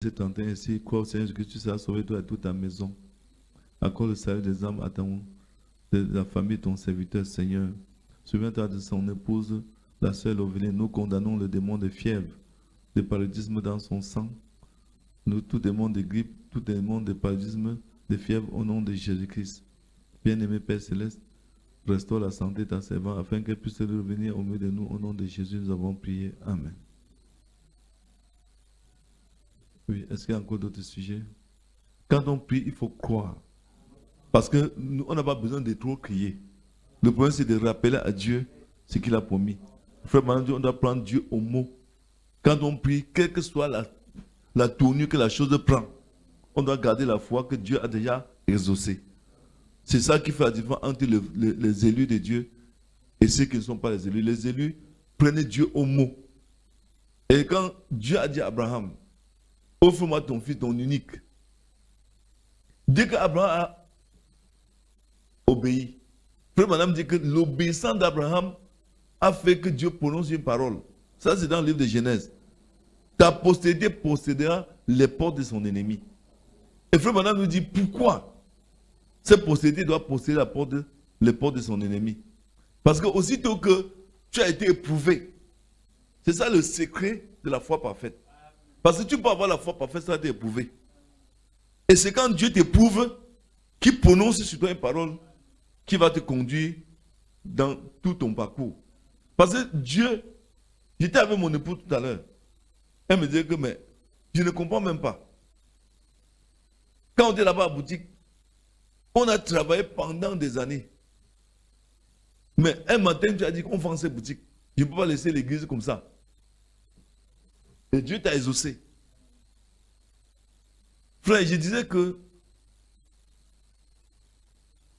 C'est tenté ainsi, crois au Seigneur que tu seras sauvé toi et toute ta maison. Accorde le salut des âmes à de la famille de ton serviteur, Seigneur. Souviens-toi de son épouse, la sœur Ovélie. Nous condamnons le démon de fièvre, de paludisme dans son sang. Nous, tout démon de grippe, tout démon de paludisme, de fièvre, au nom de Jésus-Christ. Bien-aimé Père Céleste, restaure la santé de ta servante afin qu'elle puisse revenir au milieu de nous. Au nom de Jésus, nous avons prié. Amen. Oui, est-ce qu'il y a encore d'autres sujets? Quand on prie, il faut croire. Parce qu'on n'a pas besoin de trop crier. Le problème, c'est de rappeler à Dieu ce qu'il a promis. Frère, maintenant, on doit prendre Dieu au mot. Quand on prie, quelle que soit la tournure que la chose prend, on doit garder la foi que Dieu a déjà exaucée. C'est ça qui fait la différence entre les élus de Dieu et ceux qui ne sont pas les élus. Les élus prenaient Dieu au mot. Et quand Dieu a dit à Abraham, offre-moi ton fils, ton unique. Dès qu'Abraham a obéi, frère madame dit que l'obéissance d'Abraham a fait que Dieu prononce une parole. Ça, c'est dans le livre de Genèse. Ta postérité possédera les portes de son ennemi. Et frère madame nous dit pourquoi cette postérité doit posséder les portes de son ennemi. Parce que aussitôt que tu as été éprouvé, c'est ça le secret de la foi parfaite. Parce que tu peux avoir la foi parfaite sans être éprouvé. Et c'est quand Dieu t'éprouve qu'il prononce sur toi une parole qui va te conduire dans tout ton parcours. Parce que Dieu, j'étais avec mon époux tout à l'heure. Elle me disait que, mais je ne comprends même pas. Quand on était là-bas à la boutique, on a travaillé pendant des années. Mais un matin, tu as dit qu'on vend cette boutique. Je ne peux pas laisser l'église comme ça. Et Dieu t'a exaucé. Frère, je disais que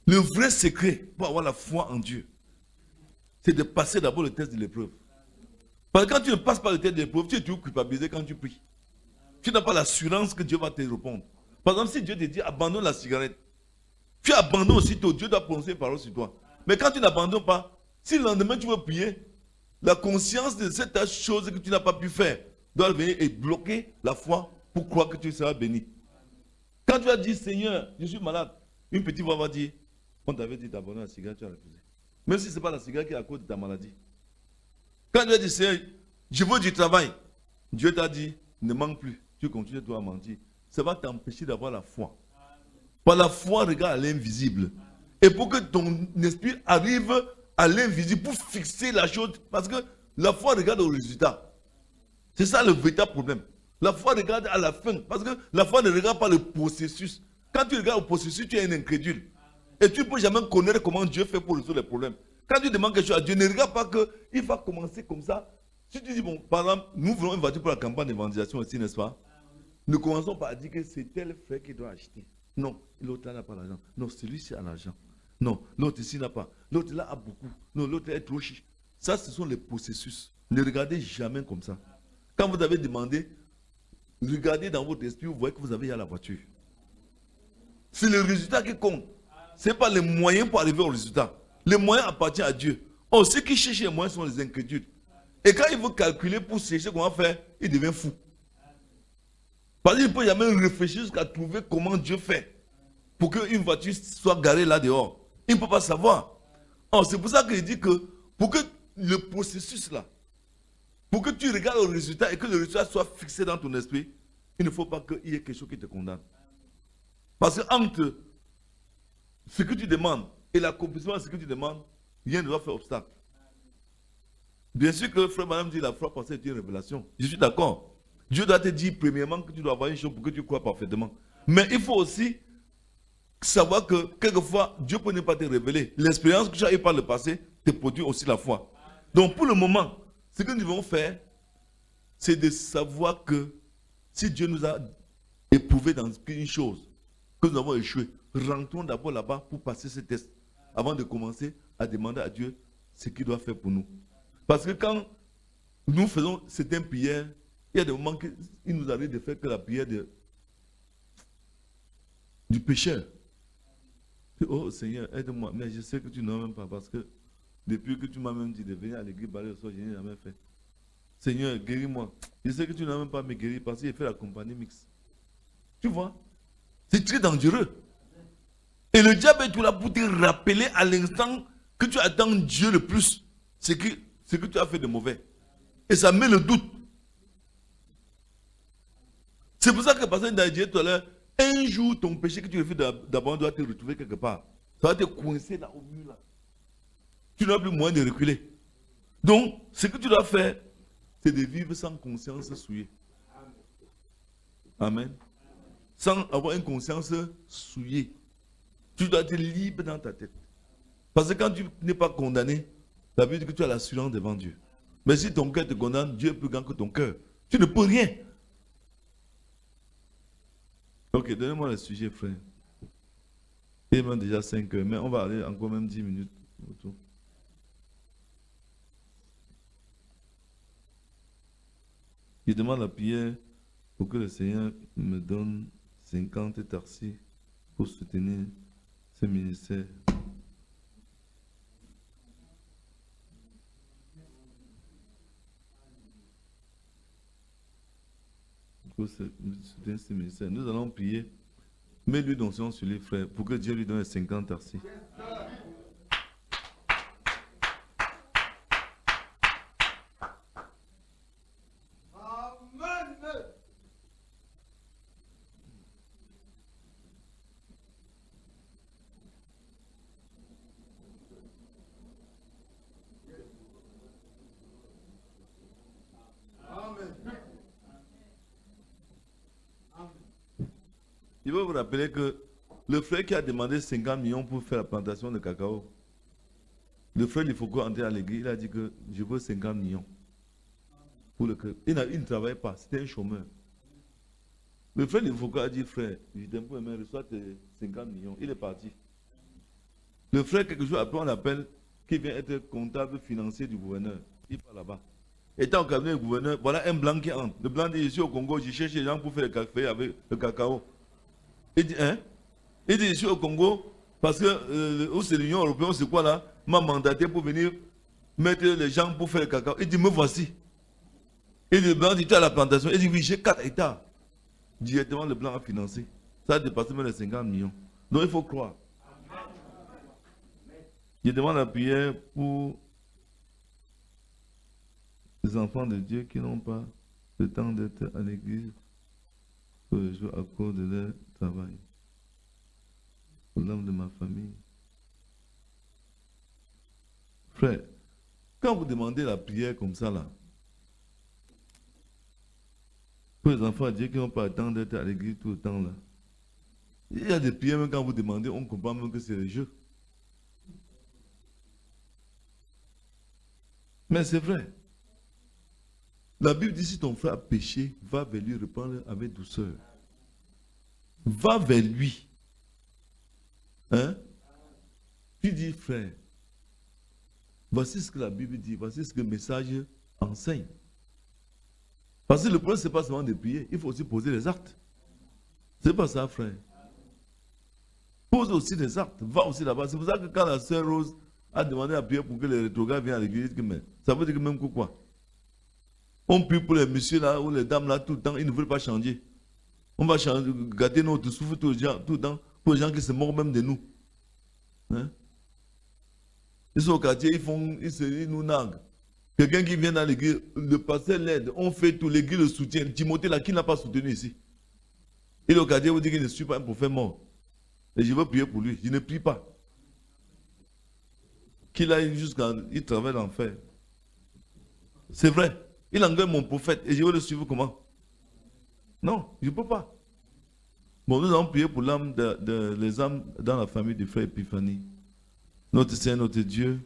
le vrai secret pour avoir la foi en Dieu, c'est de passer d'abord le test de l'épreuve. Parce que quand tu ne passes pas le test de l'épreuve, tu es toujours culpabilisé quand tu pries. Tu n'as pas l'assurance que Dieu va te répondre. Par exemple, si Dieu te dit abandonne la cigarette, tu abandonnes aussitôt, Dieu doit prononcer une parole sur toi. Mais quand tu n'abandonnes pas, si le lendemain tu veux prier, la conscience de cette chose que tu n'as pas pu faire doit venir et bloquer la foi pour croire que tu seras béni. Quand tu as dit Seigneur, je suis malade, une petite voix va dire, on t'avait dit d'abandonner la cigarette, tu as refusé. Même si ce n'est pas la cigarette qui est à cause de ta maladie. Quand tu as dit Seigneur, je veux du travail, Dieu t'a dit, ne manque plus, tu continues toi à mentir. Ça va t'empêcher d'avoir la foi. Par la foi, regarde à l'invisible. Et pour que ton esprit arrive à l'invisible, pour fixer la chose, parce que la foi regarde au résultat. C'est ça le véritable problème. La foi regarde à la fin, parce que la foi ne regarde pas le processus. Quand tu regardes le processus, tu es un incrédule. Et tu ne peux jamais connaître comment Dieu fait pour résoudre les problèmes. Quand tu demandes quelque chose à Dieu, ne regarde pas qu'il va commencer comme ça. Si tu dis, bon, par exemple, nous voulons une voiture pour la campagne d'évangélisation aussi, n'est-ce pas? Ne commençons pas à dire que c'est tel frère qui doit acheter. Non, l'autre là n'a pas l'argent. Non, celui-ci a l'argent. Non, l'autre ici n'a pas. L'autre là a beaucoup. Non, l'autre est trop chiche. Ça, ce sont les processus. Ne regardez jamais comme ça. Quand vous avez demandé, regardez dans votre esprit, vous voyez que vous avez la voiture. C'est le résultat qui compte. Ce n'est pas les moyens pour arriver au résultat. Les moyens appartiennent à Dieu. Or, ceux qui cherchent les moyens sont les incrédules. Et quand il veut calculer pour chercher comment faire, il devient fou. Parce qu'il ne peut jamais réfléchir jusqu'à trouver comment Dieu fait pour qu'une voiture soit garée là dehors. Il ne peut pas savoir. Or, c'est pour ça qu'il dit que pour que le processus là, pour que tu regardes le résultat et que le résultat soit fixé dans ton esprit, il ne faut pas qu'il y ait quelque chose qui te condamne. Parce que entre ce que tu demandes et l'accomplissement de ce que tu demandes, rien ne doit faire obstacle. Bien sûr que frère madame dit la foi passée est une révélation. Je suis d'accord. Dieu doit te dire premièrement que tu dois avoir une chose pour que tu crois parfaitement. Mais il faut aussi savoir que quelquefois, Dieu peut ne pas te révéler. L'expérience que tu as eue par le passé te produit aussi la foi. Donc pour le moment, ce que nous devons faire, c'est de savoir que si Dieu nous a éprouvé dans une chose, que nous avons échoué, rentrons d'abord là-bas pour passer ce test, avant de commencer à demander à Dieu ce qu'il doit faire pour nous. Parce que quand nous faisons certaines prières, il y a des moments qu'il nous arrive de faire que la prière du pécheur. Oh Seigneur, aide-moi. Mais je sais que tu n'as même pas, parce que depuis que tu m'as même dit de venir à l'église parler le soir, je n'ai jamais fait. Seigneur, guéris-moi. Je sais que tu n'as même pas me guérir parce que j'ai fait la compagnie mixte. Tu vois? C'est très dangereux. Et le diable est tout là pour te rappeler à l'instant que tu attends Dieu le plus. C'est que tu as fait de mauvais. Et ça met le doute. C'est pour ça que, parce que dit tout à l'heure, un jour, ton péché que tu as fait d'abord doit te retrouver quelque part. Ça va te coincer là au mur là. Tu n'as plus moyen de reculer. Donc, ce que tu dois faire, c'est de vivre sans conscience souillée. Amen. Sans avoir une conscience souillée. Tu dois être libre dans ta tête. Parce que quand tu n'es pas condamné, ça veut dire que tu as l'assurance devant Dieu. Mais si ton cœur te condamne, Dieu est plus grand que ton cœur. Tu ne peux rien. Ok, donnez-moi le sujet, frère. Il est même déjà 5 heures, mais on va aller encore même 10 minutes autour. Je demande la prière pour que le Seigneur me donne 50 tarsis pour soutenir ce ministère. Pour soutenir ce ministère. Nous allons prier. Mets lui d'onction sur les frères pour que Dieu lui donne 50 tarsis. Je veux vous rappeler que le frère qui a demandé 50 millions pour faire la plantation de cacao, le frère il faut entrer à l'église, il a dit que je veux 50 millions. Pour le club. Il ne travaillait pas, c'était un chômeur. Le frère il faut a dit, frère, je t'aime pour aimer, reçois tes 50 millions. Il est parti. Le frère, quelques jours après, on l'appelle, qui vient être comptable financier du gouverneur. Il part là-bas. Étant au cabinet du gouverneur, voilà un blanc qui entre. Le blanc dit, ici au Congo, je cherche les gens pour faire le café avec le cacao. Il dit, hein? Il dit, ici au Congo, parce que c'est l'Union européenne, c'est quoi là? M'a mandaté pour venir mettre les gens pour faire le cacao. Il dit, me voici. Il dit, le blanc dit, tu as la plantation. Il dit, oui, j'ai 4 hectares. Directement, le blanc a financé. Ça a dépassé même les 50 millions. Donc, il faut croire. Je demande la prière pour les enfants de Dieu qui n'ont pas le temps d'être à l'église tous les jours à cause de leur travail. Pour l'âme de ma famille. Frère, quand vous demandez la prière comme ça là, pour les enfants de Dieu qui n'ont pas le temps d'être à l'église tout le temps là, il y a des prières même quand vous demandez, on comprend même que c'est le jeu. Mais c'est vrai. La Bible dit si ton frère a péché, va vers lui, reprends-le avec douceur. Va vers lui. Hein? Tu dis, frère, voici ce que la Bible dit, voici ce que le message enseigne. Parce que le problème, ce n'est pas seulement de prier, il faut aussi poser les actes. C'est pas ça, frère. Pose aussi des actes, va aussi là-bas. C'est pour ça que quand la sœur Rose a demandé à prier pour que les rétrogrades viennent à l'église, ça veut dire que même quoi? On prie pour les messieurs là ou les dames là tout le temps, ils ne veulent pas changer. On va changer, gâter notre souffle tout le temps pour les gens qui se moquent même de nous. Hein? Ils sont au quartier, ils nous narguent. Quelqu'un qui vient dans l'église, le pasteur l'aide, on fait tout, l'église le soutient. Timothée là, qui n'a pas soutenu ici? Il est au quartier, vous dit qu'il ne suit pas un prophète mort. Et je veux prier pour lui, je ne prie pas. Qu'il aille jusqu'à, il travaille l'enfer. C'est vrai. Il engueule mon prophète et je veux le suivre comment? Non, je ne peux pas. Bon, nous allons prier pour l'âme les âmes dans la famille du frère Epiphanie. Notre Seigneur, notre Dieu,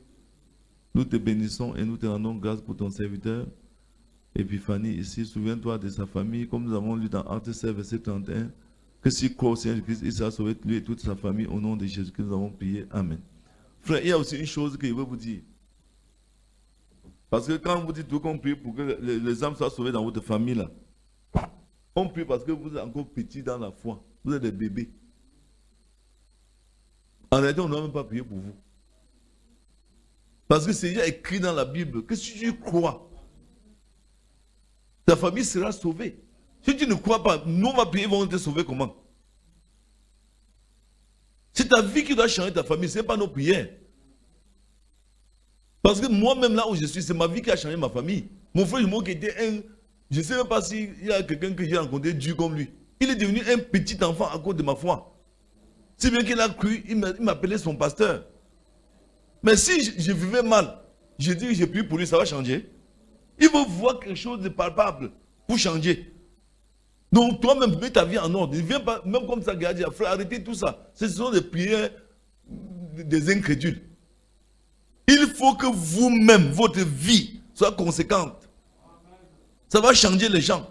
nous te bénissons et nous te rendons grâce pour ton serviteur Epiphanie ici. Souviens-toi de sa famille, comme nous avons lu dans Actes 16, verset 31, que s'il croit au Seigneur Jésus-Christ, il sera sauvé, lui et toute sa famille, au nom de Jésus que nous avons prié. Amen. Frère, il y a aussi une chose que je veux vous dire. Parce que quand vous dites qu'on prie pour que les âmes soient sauvées dans votre famille, là, on prie parce que vous êtes encore petit dans la foi. Vous êtes des bébés. En réalité, on ne doit même pas prier pour vous. Parce que c'est déjà écrit dans la Bible que si tu crois, ta famille sera sauvée. Si tu ne crois pas, nous on va prier, ils vont te sauver comment? C'est ta vie qui doit changer ta famille, ce n'est pas nos prières. Parce que moi-même là où je suis, c'est ma vie qui a changé ma famille. Mon frère jumeau qui était un... Je ne sais même pas s'il y a quelqu'un que j'ai rencontré Dieu comme lui. Il est devenu un petit enfant à cause de ma foi. Si bien qu'il a cru, il m'appelait son pasteur. Mais si je vivais mal, je dis que j'ai prié pour lui, ça va changer. Il veut voir quelque chose de palpable pour changer. Donc toi-même, mets ta vie en ordre. Ne viens pas, même comme ça, Gadi, frère, arrêtez tout ça. Ce sont des prières des incrédules. Il faut que vous-même, votre vie soit conséquente. Ça va changer les gens.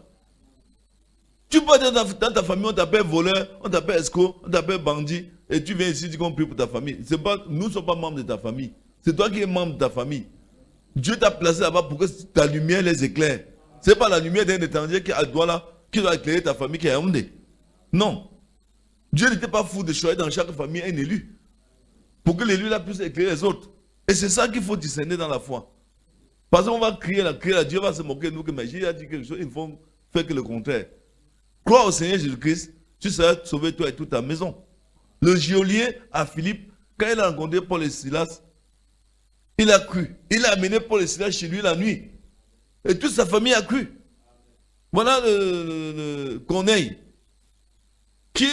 Tu peux être dans ta famille, on t'appelle voleur, on t'appelle escroc, on t'appelle bandit, et tu viens ici, tu pries pour ta famille. Nous ne sommes pas membres de ta famille. C'est toi qui es membre de ta famille. Dieu t'a placé là-bas pour que ta lumière les éclaire. Ce n'est pas la lumière d'un étranger qui a le doigt là, qui doit éclairer ta famille qui est Yaoundé. Non. Dieu n'était pas fou de choisir dans chaque famille un élu. Pour que l'élu là puisse éclairer les autres. Et c'est ça qu'il faut discerner dans la foi. Parce qu'on va crier là, Dieu va se moquer de nous que mais Jésus a dit quelque chose, il faut faire que le contraire. Crois au Seigneur Jésus-Christ, tu seras sauvé toi et toute ta maison. Le geôlier à Philippe, quand il a rencontré Paul et Silas, il a cru. Il a amené Paul et Silas chez lui la nuit. Et toute sa famille a cru. Voilà le Corneille, qui,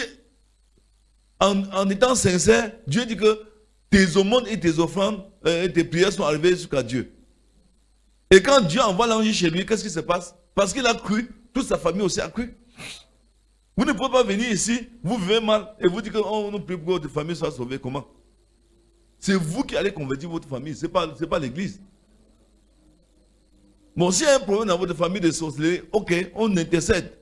en étant sincère, Dieu dit que tes aumônes et tes offrandes et tes prières sont arrivées jusqu'à Dieu. Et quand Dieu envoie l'ange chez lui, qu'est-ce qui se passe? Parce qu'il a cru, toute sa famille aussi a cru. Vous ne pouvez pas venir ici, vous vivez mal, et vous dites que nous prions pour que votre famille soit sauvée. Comment? C'est vous qui allez convertir votre famille, ce n'est pas l'église. Bon, s'il y a un problème dans votre famille de sorcellerie, ok, on intercède.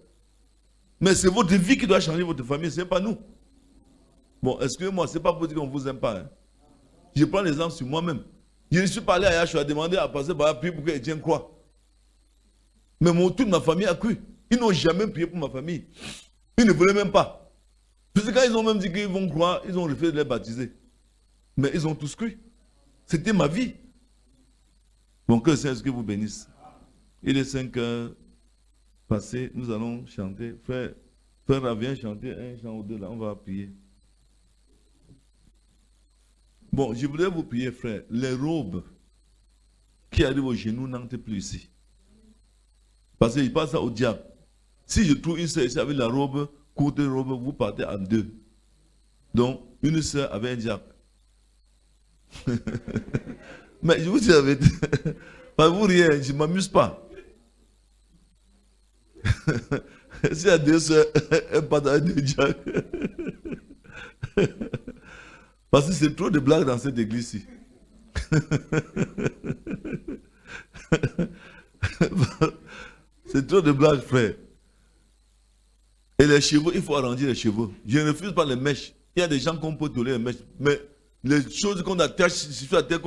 Mais c'est votre vie qui doit changer votre famille, ce n'est pas nous. Bon, excusez-moi, ce n'est pas pour dire qu'on ne vous aime pas. Hein. Je prends l'exemple sur moi-même. Je suis pas allé à Yahshua demander à passer par la prière pour que Étienne croie. Mais toute ma famille a cru. Ils n'ont jamais prié pour ma famille. Ils ne voulaient même pas. Parce que quand ils ont même dit qu'ils vont croire, ils ont refusé de les baptiser. Mais ils ont tous cru. C'était ma vie. Bon, que le Seigneur vous bénisse. Il est 5 heures passées, nous allons chanter. Frère viens chanter un chant ou deux là, on va prier. Bon, je voudrais vous prier, frère. Les robes qui arrivent aux genoux n'entrent plus ici. Parce qu'il passe ça au diable. Si je trouve une soeur ici avec la robe, courte robe, vous partez en deux. Donc, une soeur avec un diable. Mais je vous dis la vérité. Pas vous rien, je ne m'amuse pas. S'il y a deux soeurs, elles partent avec deux diables. Parce que c'est trop de blagues dans cette église-ci. C'est trop de blagues, frère. Et les cheveux, il faut arrondir les cheveux. Je ne refuse pas les mèches. Il y a des gens qu'on peut tolérer les mèches. Mais les choses qu'on attache sur la tête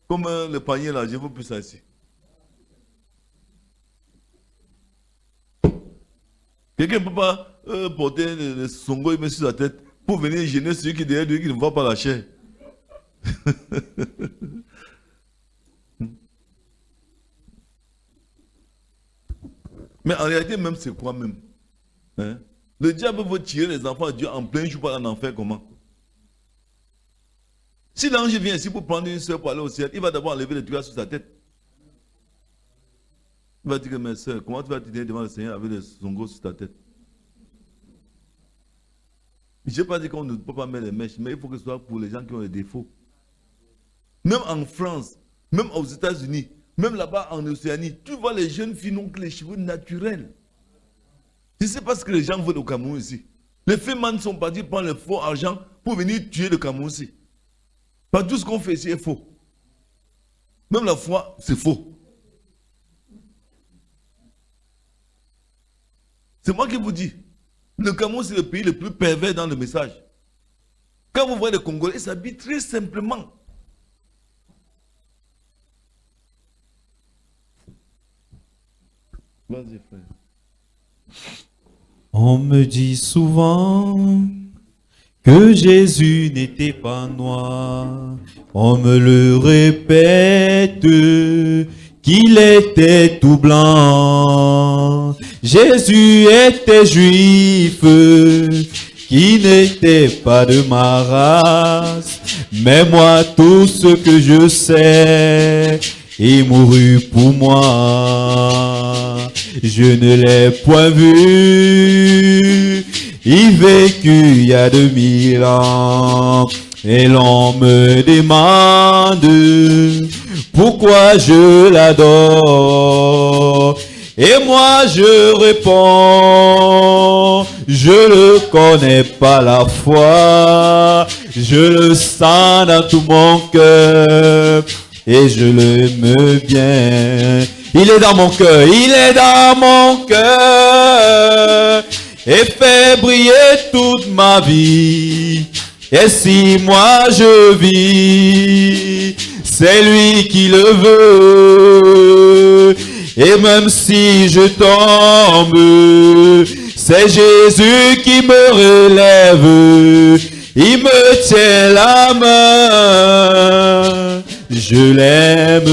comme le panier là, je ne veux plus ça ici. Quelqu'un ne peut pas porter le songo et mettre sur la tête pour venir gêner celui qui est derrière lui qui ne voit pas la chair. Mais en réalité, même c'est quoi même? Hein? Le diable veut tirer les enfants de Dieu en plein jour par en enfer, comment? Si l'ange vient ici pour prendre une soeur pour aller au ciel, il va d'abord enlever les trucs sur sa tête. Il va dire que mes soeurs, comment tu vas te tenir devant le Seigneur avec les songos sur ta tête? Je n'ai pas dit qu'on ne peut pas mettre les mèches, mais il faut que ce soit pour les gens qui ont des défauts. Même en France, même aux États-Unis, même là-bas en Océanie, tu vois les jeunes filles n'ont que les cheveux naturels. Je ne sais pas ce que les gens veulent au Cameroun ici. Les femmes sont partis prendre le faux argent pour venir tuer le Cameroun ici. Pas tout ce qu'on fait ici est faux. Même la foi, c'est faux. C'est moi qui vous dis. Le Cameroun, c'est le pays le plus pervers dans le message. Quand vous voyez les Congolais, ils s'habillent très simplement. Vas-y, frère. On me dit souvent que Jésus n'était pas noir. On me le répète qu'il était tout blanc. Jésus était juif, qui n'était pas de ma race. Mais moi, tout ce que je sais, il mourut pour moi. Je ne l'ai point vu, il vécut il y a 2000 ans. Et l'on me demande pourquoi je l'adore. Et moi je réponds, je le connais pas la foi, je le sens dans tout mon cœur et je l'aime bien. Il est dans mon cœur, il est dans mon cœur et fait briller toute ma vie. Et si moi je vis, c'est lui qui le veut. Et même si je tombe, c'est Jésus qui me relève. Il me tient la main, je l'aime.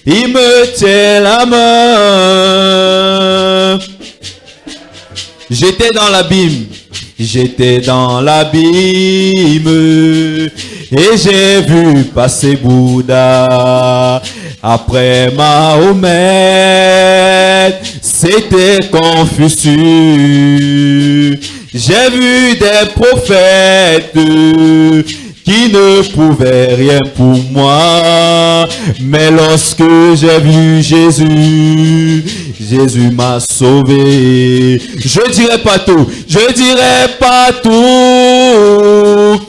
Il me tient la main. J'étais dans l'abîme. J'étais dans l'abîme et j'ai vu passer Bouddha. Après Mahomet, c'était Confucius. J'ai vu des prophètes qui ne pouvaient rien pour moi. Mais lorsque j'ai vu Jésus, Jésus m'a sauvé. Je dirai pas tout, je dirai pas tout.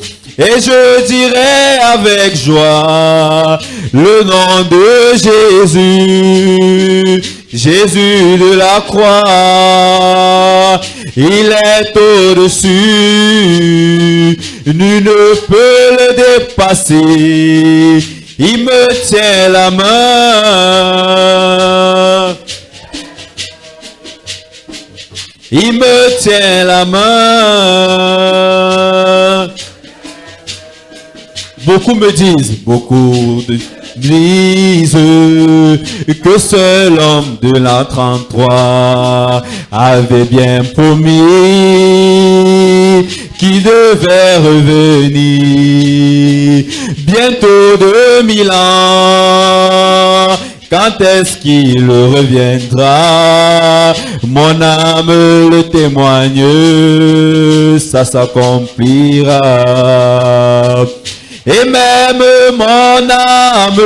Et je dirai avec joie le nom de Jésus. Jésus de la croix, il est au-dessus. Nul ne peut le dépasser. Il me tient la main. Il me tient la main. Beaucoup me disent, beaucoup disent que seul homme de l'an 33 avait bien promis qu'il devait revenir bientôt 2000 ans. Quand est-ce qu'il reviendra? Mon âme le témoigne, ça s'accomplira. Et même mon âme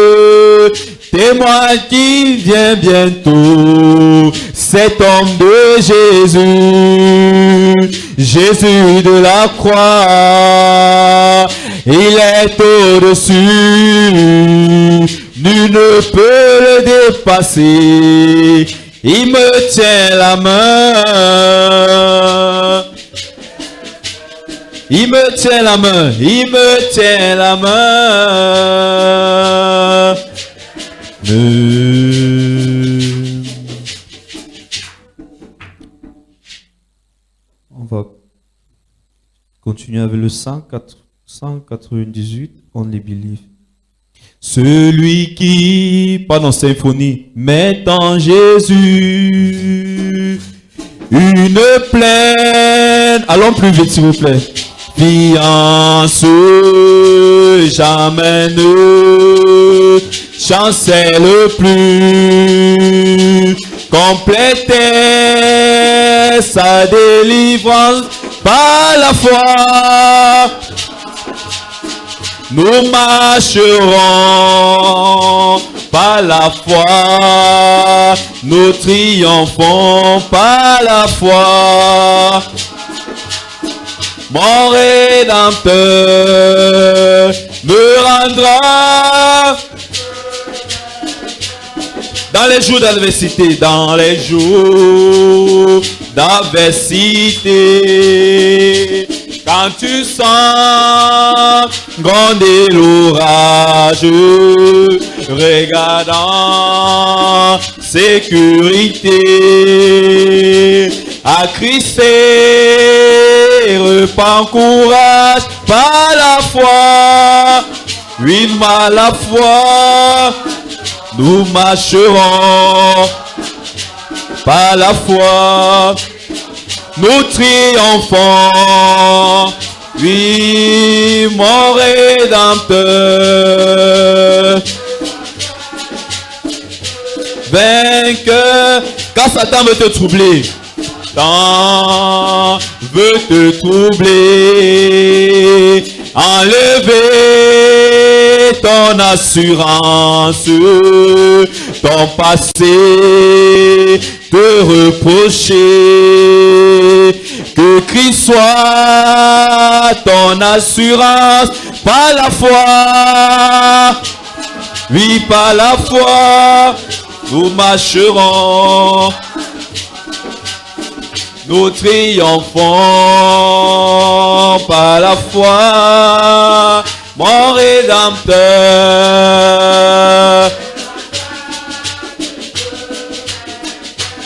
témoigne qu'il vient bientôt. Cet homme de Jésus, Jésus de la croix, il est au-dessus. Nul ne peut le dépasser. Il me tient la main. Il me tient la main. Il me tient la main. On va continuer avec le 198. Only Believe. Celui qui, pardon, symphonie, met en Jésus une plaine. Allons plus vite, s'il vous plaît. Fiance, jamais ne chancelle plus. Compléter sa délivrance par la foi. Nous marcherons par la foi, nous triomphons par la foi. Mon Rédempteur me rendra dans les jours d'adversité, dans les jours d'adversité. Quand tu sens gronder l'orage, regardant sécurité, à Christ reprends courage par la foi, vivement la foi, nous marcherons par la foi, nous triomphons. Oui, mon Rédempteur. Vainqueur, quand Satan veut te troubler, Satan veut te troubler, enlever ton assurance, ton passé, te reprocher, que Christ soit ton assurance par la foi. Oui, par la foi, nous marcherons, nous triomphons par la foi, mon Rédempteur.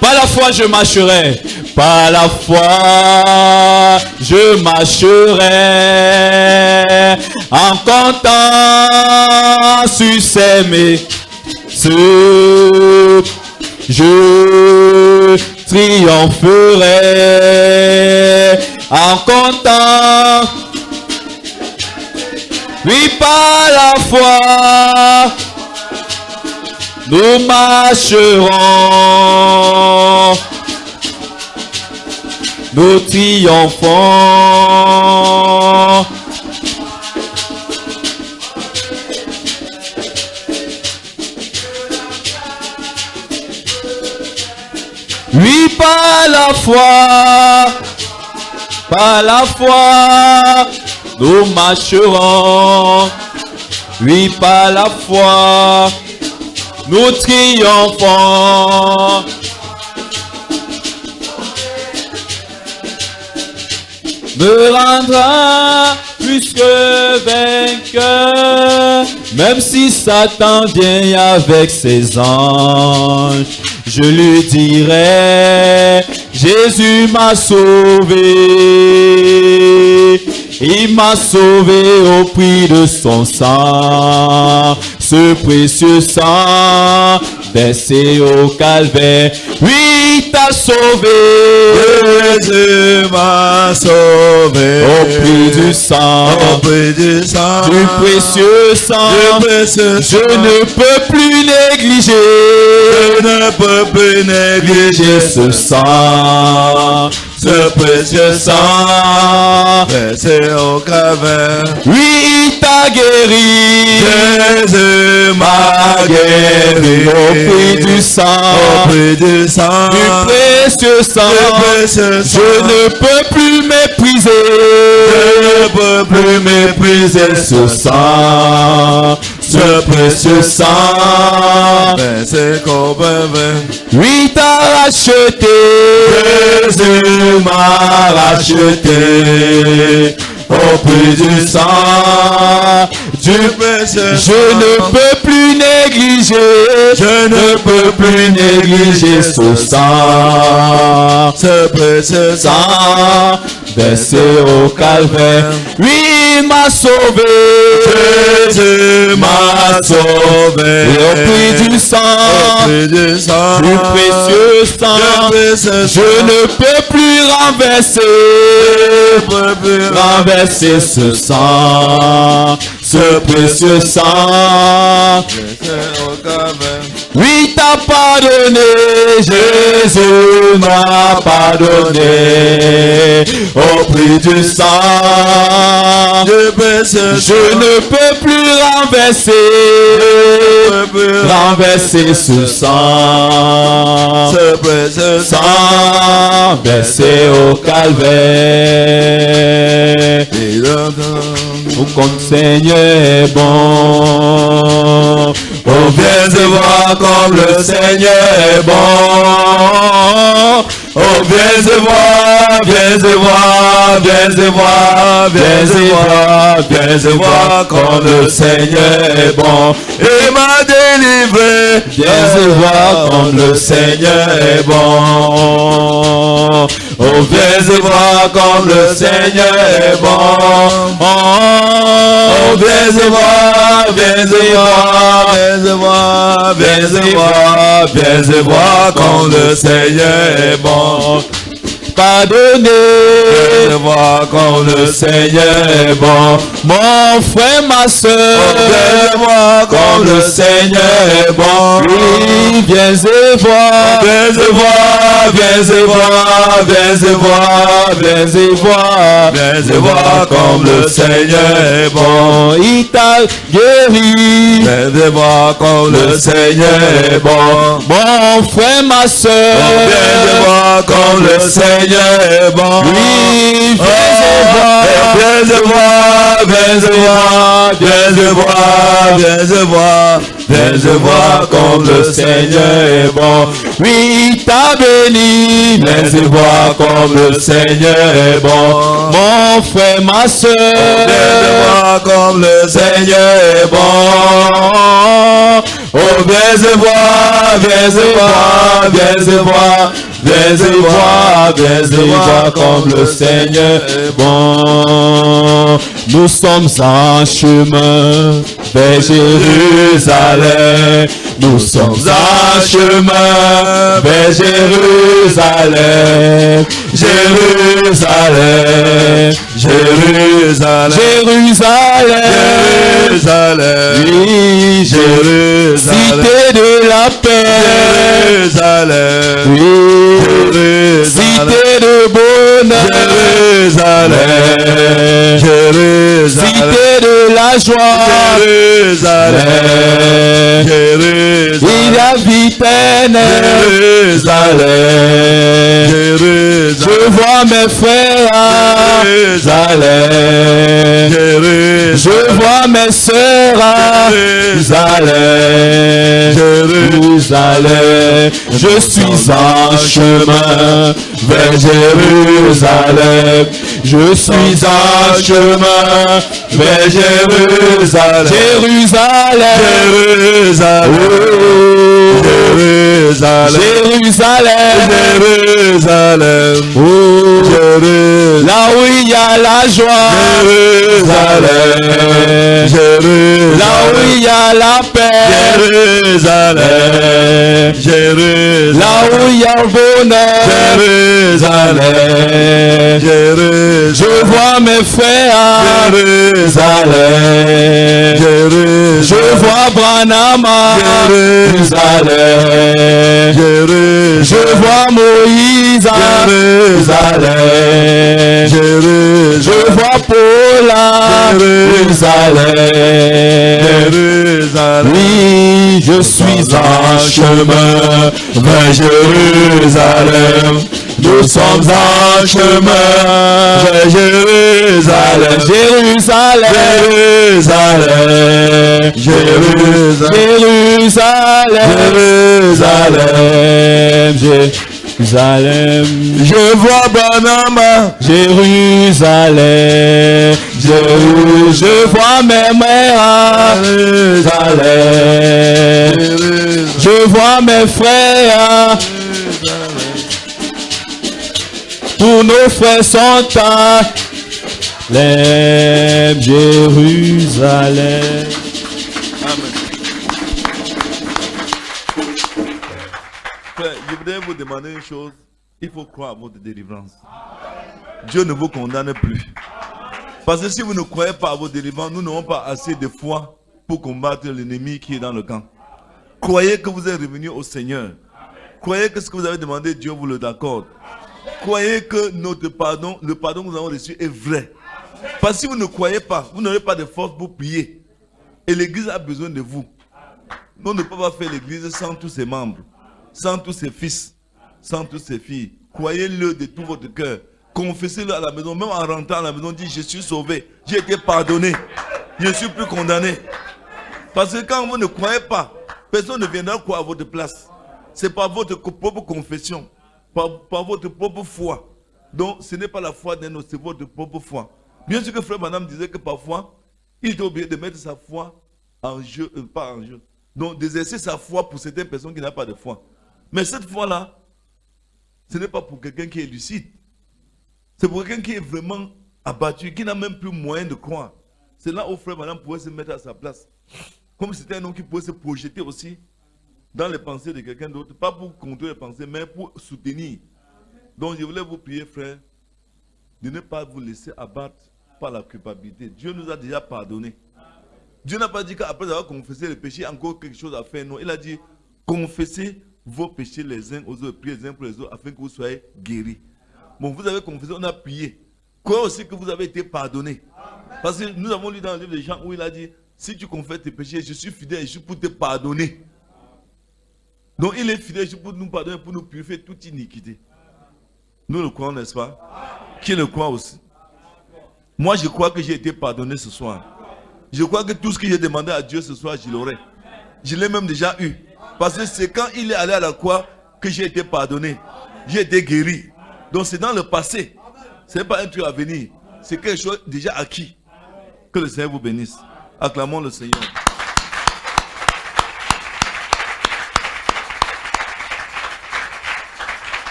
Par la foi je marcherai, par la foi je marcherai, en comptant sur ses mains. Je triompherai en comptant. Oui, par la foi, nous marcherons, nous triomphons. Oui, par la foi, nous marcherons. Oui, par la foi, nous triomphons. Me rendra plus que vainqueur, même si Satan vient avec ses anges. Je lui dirai, Jésus m'a sauvé. Il m'a sauvé au prix de son sang, ce précieux sang versé au calvaire. Oui, t'a sauvé. Jésus m'a sauvé Au prix du sang, du précieux sang, je ne peux plus négliger. Je ne peux plus négliger ce sang, ce précieux sang, versé au calvaire. Oui, il t'a guéri. Jésus m'a guéri au prix du sang, du précieux sang. Je ne peux plus mépriser. Je ne peux plus mépriser ce sang, ce précieux sang. versé au calvaire. Oui, t'as racheté. Jésus m'a racheté au prix du sang, du précieux. Je ne peux plus négliger. Je ne peux plus négliger ce sang, ce précieux sang versé au calvaire. Oui, il m'a sauvé. Jésus m'a sauvé. Et au prix du sang, du précieux sang, je ne peux plus renverser ce sang, ce précieux sang. Oui, t'as pardonné, Jésus m'a pardonné au prix du sang. Je ne peux plus renverser ce sang, ce précieux sang versé au calvaire. Au compte Seigneur est bon. Oh, viens et voir comme le Seigneur est bon. Oh, viens et voir, viens et voir, viens et voir, viens et voir, viens et voir comme le Seigneur est bon. Il m'a délivré. Viens et voir comme le Seigneur est bon. Oh, viens et vois comme le Seigneur est bon. Oh, viens et vois, viens et vois, viens et vois, viens et vois, viens et vois comme le Seigneur est bon. Pardonnez, viens et vois comme le Seigneur est bon. Mon frère, ma soeur, viens et vois comme le Seigneur est bon. Oui, viens et vois, viens et vois, viens et vois, viens et vois, viens et vois, viens et vois comme le Seigneur est bon. Il t'a guéri, viens et vois comme le Seigneur est bon. Mon frère, ma soeur, viens et vois comme le Seigneur est bon. Oui, viens et vois, viens et vois, viens et vois, viens et vois, viens et vois, viens et vois comme le Seigneur est bon. Oui, il t'a béni, viens et vois comme le Seigneur est bon. Mon frère, ma soeur, viens et vois comme le Seigneur est bon. Oh, viens et vois, viens et vois, viens et vois, viens et vois, viens et vois comme le Seigneur est bon. Nous sommes en chemin vers Jérusalem. Nous sommes en chemin vers Jérusalem. Jérusalem, Jérusalem, Jérusalem, Jérusalem, oui, Jérusalem, cité de la paix, Jérusalem, oui, Jérusalem, cité de bonheur, Jérusalem, Jérusalem, cité de la joie, Jérusalem, Jérusalem, il y a vie éternelle, Jérusalem, Jérusalem, je vois mes frères à Jérusalem, Jérusalem, je vois mes sœurs à Jérusalem, Jérusalem, je suis en chemin vers Jérusalem, je suis en chemin vers Jérusalem, Jérusalem, Jérusalem, Jérusalem, Jérusalem, Jérusalem, oh, Jérusalem, là où il y a la joie, Jérusalem, Jérusalem, là où il y a la paix, Jérusalem, Jérusalem, là où il y a le bonheur, Jérusalem, Jérusalem, je vois mes frères à Jérusalem, Jérusalem, je vois Branham à Jérusalem, Jérusalem, je vois Moïse à Jérusalem, Jérusalem, je vois Paul à Jérusalem, Jérusalem, oui, je suis en chemin vers Jérusalem. Nous sommes en chemin vers Jérusalem, Jérusalem, Jérusalem, Jérusalem, Jérusalem, Jérusalem. Je vois Branham, Jérusalem, je vois mes mères à Jérusalem, je vois mes frères. Tous nos frères sont à Jérusalem. Amen. Frère, je voudrais vous demander une chose. Il faut croire à votre délivrance. Dieu ne vous condamne plus. Parce que si vous ne croyez pas à votre délivrance, nous n'aurons pas assez de foi pour combattre l'ennemi qui est dans le camp. Croyez que vous êtes revenu au Seigneur. Croyez que ce que vous avez demandé, Dieu vous le accorde. Croyez que notre pardon, le pardon que nous avons reçu est vrai. Parce que si vous ne croyez pas, vous n'aurez pas de force pour prier. Et l'église a besoin de vous. On ne peut pas faire l'église sans tous ses membres, sans tous ses fils, sans toutes ses filles. Croyez-le de tout votre cœur. Confessez-le à la maison, même en rentrant à la maison, dites je suis sauvé, j'ai été pardonné, je ne suis plus condamné. Parce que quand vous ne croyez pas, personne ne viendra croire à votre place. C'est par votre propre confession. Par votre propre foi. Donc, ce n'est pas la foi d'un autre, c'est votre propre foi. Bien sûr que frère Madame disait que parfois, il était obligé de mettre sa foi en jeu, pas en jeu. Donc, d'exercer sa foi pour certaines personnes qui n'ont pas de foi. Mais cette foi-là, ce n'est pas pour quelqu'un qui est lucide. C'est pour quelqu'un qui est vraiment abattu, qui n'a même plus moyen de croire. C'est là où frère madame pouvait se mettre à sa place. Comme c'était un homme qui pouvait se projeter aussi dans les pensées de quelqu'un d'autre, pas pour contrôler les pensées, mais pour soutenir. Donc je voulais vous prier, frère, de ne pas vous laisser abattre par la culpabilité. Dieu nous a déjà pardonné. Dieu n'a pas dit qu'après avoir confessé le péché, encore quelque chose à faire. Non, il a dit, confessez vos péchés les uns aux autres, priez les uns pour les autres, afin que vous soyez guéris. Bon, vous avez confessé, on a prié. Croyez aussi que vous avez été pardonné. Parce que nous avons lu dans le livre de Jean où il a dit, si tu confesses tes péchés, je suis fidèle, je suis pour te pardonner. Donc il est fidèle pour nous pardonner, pour nous purifier toute iniquité. Nous le croyons, n'est-ce pas? Qui le croit aussi? Moi, je crois que j'ai été pardonné ce soir. Je crois que tout ce que j'ai demandé à Dieu ce soir, je l'aurai. Je l'ai même déjà eu. Parce que c'est quand il est allé à la croix que j'ai été pardonné. J'ai été guéri. Donc c'est dans le passé. Ce n'est pas un truc à venir. C'est quelque chose déjà acquis. Que le Seigneur vous bénisse. Acclamons le Seigneur.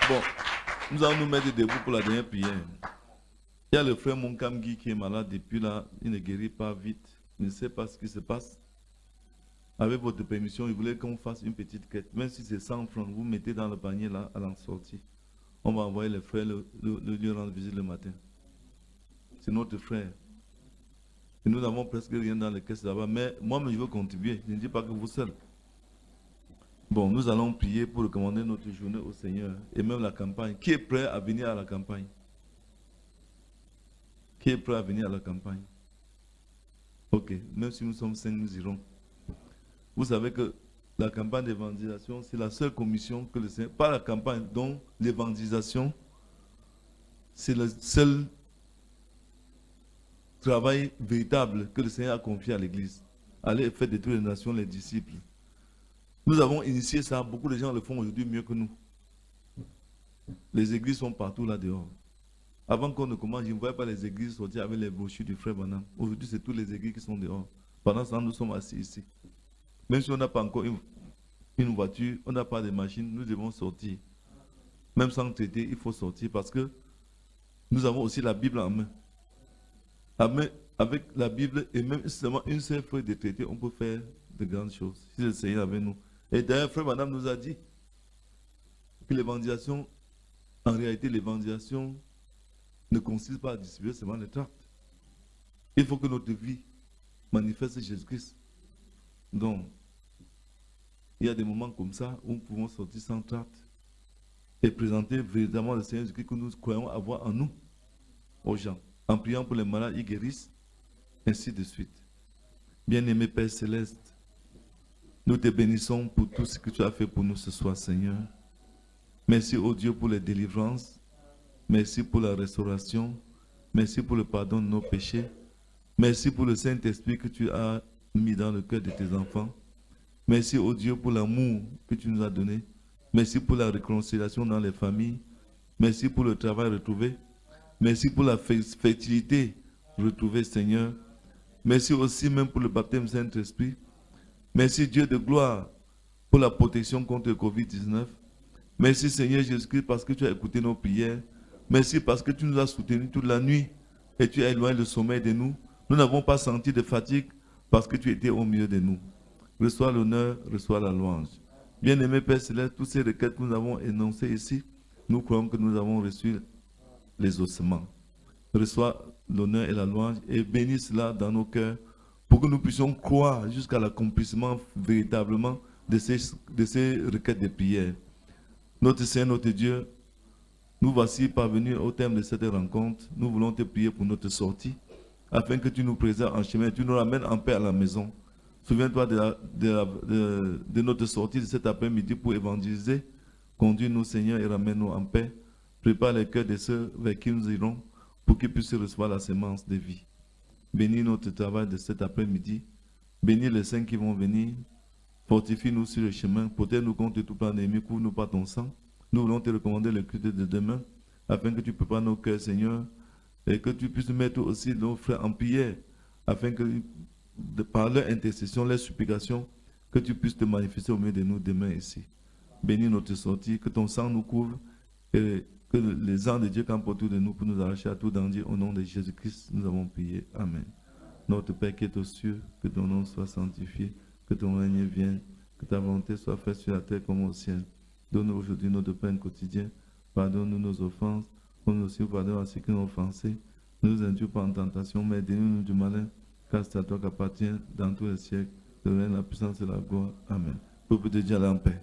Bon, nous allons nous mettre debout pour la dernière prière. Il y a le frère Monkamgi qui est malade depuis là, il ne guérit pas vite. Il ne sait pas ce qui se passe. Avec votre permission, il voulait qu'on fasse une petite quête. Même si c'est 100 francs, vous mettez dans le panier là à la sortie. On va envoyer les frères lui rendre visite le matin. C'est notre frère. Et nous n'avons presque rien dans les caisses là-bas. Mais moi-même, je veux contribuer. Je ne dis pas que vous seul. Bon, nous allons prier pour recommander notre journée au Seigneur. Et même la campagne. Qui est prêt à venir à la campagne? Qui est prêt à venir à la campagne? Ok, même si nous sommes 5, nous irons. Vous savez que la campagne d'évangélisation, c'est la seule commission que le Seigneur, pas la campagne, donc l'évangélisation, c'est le seul travail véritable que le Seigneur a confié à l'Église. Aller faire de toutes les nations les disciples. Nous avons initié ça, beaucoup de gens le font aujourd'hui mieux que nous. Les églises sont partout là dehors. Avant qu'on ne commence, je ne voyais pas les églises sortir avec les brochures du frère Branham. Aujourd'hui, c'est toutes les églises qui sont dehors. Pendant ce temps, nous sommes assis ici. Même si on n'a pas encore une voiture, on n'a pas de machine, nous devons sortir. Même sans traiter, il faut sortir parce que nous avons aussi la Bible en main. Avec la Bible et même seulement une seule feuille de traité, on peut faire de grandes choses. Si le Seigneur avec nous. Et d'ailleurs, frère Madame nous a dit que l'évangélisation, en réalité, l'évangélisation ne consiste pas à distribuer seulement les tracts. Il faut que notre vie manifeste Jésus-Christ. Donc, il y a des moments comme ça où nous pouvons sortir sans tract et présenter véritablement le Seigneur Jésus-Christ que nous croyons avoir en nous, aux gens. En priant pour les malades, ils guérissent, ainsi de suite. Bien-aimé Père Céleste, nous te bénissons pour tout ce que tu as fait pour nous ce soir, Seigneur. Merci, ô Dieu, pour les délivrances. Merci pour la restauration. Merci pour le pardon de nos péchés. Merci pour le Saint-Esprit que tu as mis dans le cœur de tes enfants. Merci, ô Dieu, pour l'amour que tu nous as donné. Merci pour la réconciliation dans les familles. Merci pour le travail retrouvé. Merci pour la fertilité retrouvée, Seigneur. Merci aussi même pour le baptême Saint-Esprit. Merci, Dieu de gloire, pour la protection contre le Covid-19. Merci, Seigneur Jésus-Christ, parce que tu as écouté nos prières. Merci parce que tu nous as soutenus toute la nuit et tu as éloigné le sommeil de nous. Nous n'avons pas senti de fatigue parce que tu étais au milieu de nous. Reçois l'honneur, reçois la louange. Bien-aimé Père Céleste, toutes ces requêtes que nous avons énoncées ici, nous croyons que nous avons reçu les ossements. Reçois l'honneur et la louange et bénis cela dans nos cœurs pour que nous puissions croire jusqu'à l'accomplissement véritablement de ces requêtes de prière. Notre Seigneur, notre Dieu, nous voici parvenus au terme de cette rencontre. Nous voulons te prier pour notre sortie, afin que tu nous préserves en chemin et tu nous ramènes en paix à la maison. Souviens-toi de notre sortie de cet après-midi pour évangéliser. Conduis-nous, Seigneur, et ramène-nous en paix. Prépare les cœurs de ceux vers qui nous irons pour qu'ils puissent recevoir la sémence de vie. Bénis notre travail de cet après-midi. Bénis les saints qui vont venir. Fortifie-nous sur le chemin. Protège-nous contre tout plan d'ennemi. Couvre-nous par ton sang. Nous voulons te recommander le culte de demain, afin que tu prépares nos cœurs, Seigneur, et que tu puisses mettre aussi nos frères en prière, afin que, par leur intercession, leur supplication, que tu puisses te manifester au milieu de nous demain ici. Bénis notre sortie, que ton sang nous couvre, et Que les anges de Dieu campent autour de nous pour nous arracher à tout danger. Au nom de Jésus-Christ, nous avons prié. Amen. Notre Père qui est aux cieux, que ton nom soit sanctifié, que ton règne vienne, que ta volonté soit faite sur la terre comme au ciel. Donne-nous aujourd'hui notre pain quotidien. Pardonne-nous nos offenses, comme nous aussi pardonnons à ceux qui nous ont offensés. Ne nous induis pas en tentation, mais délivre-nous du malin, car c'est à toi qu'appartient dans tous les siècles le règne, la puissance et la gloire. Amen. Peuple de Dieu, allez en paix.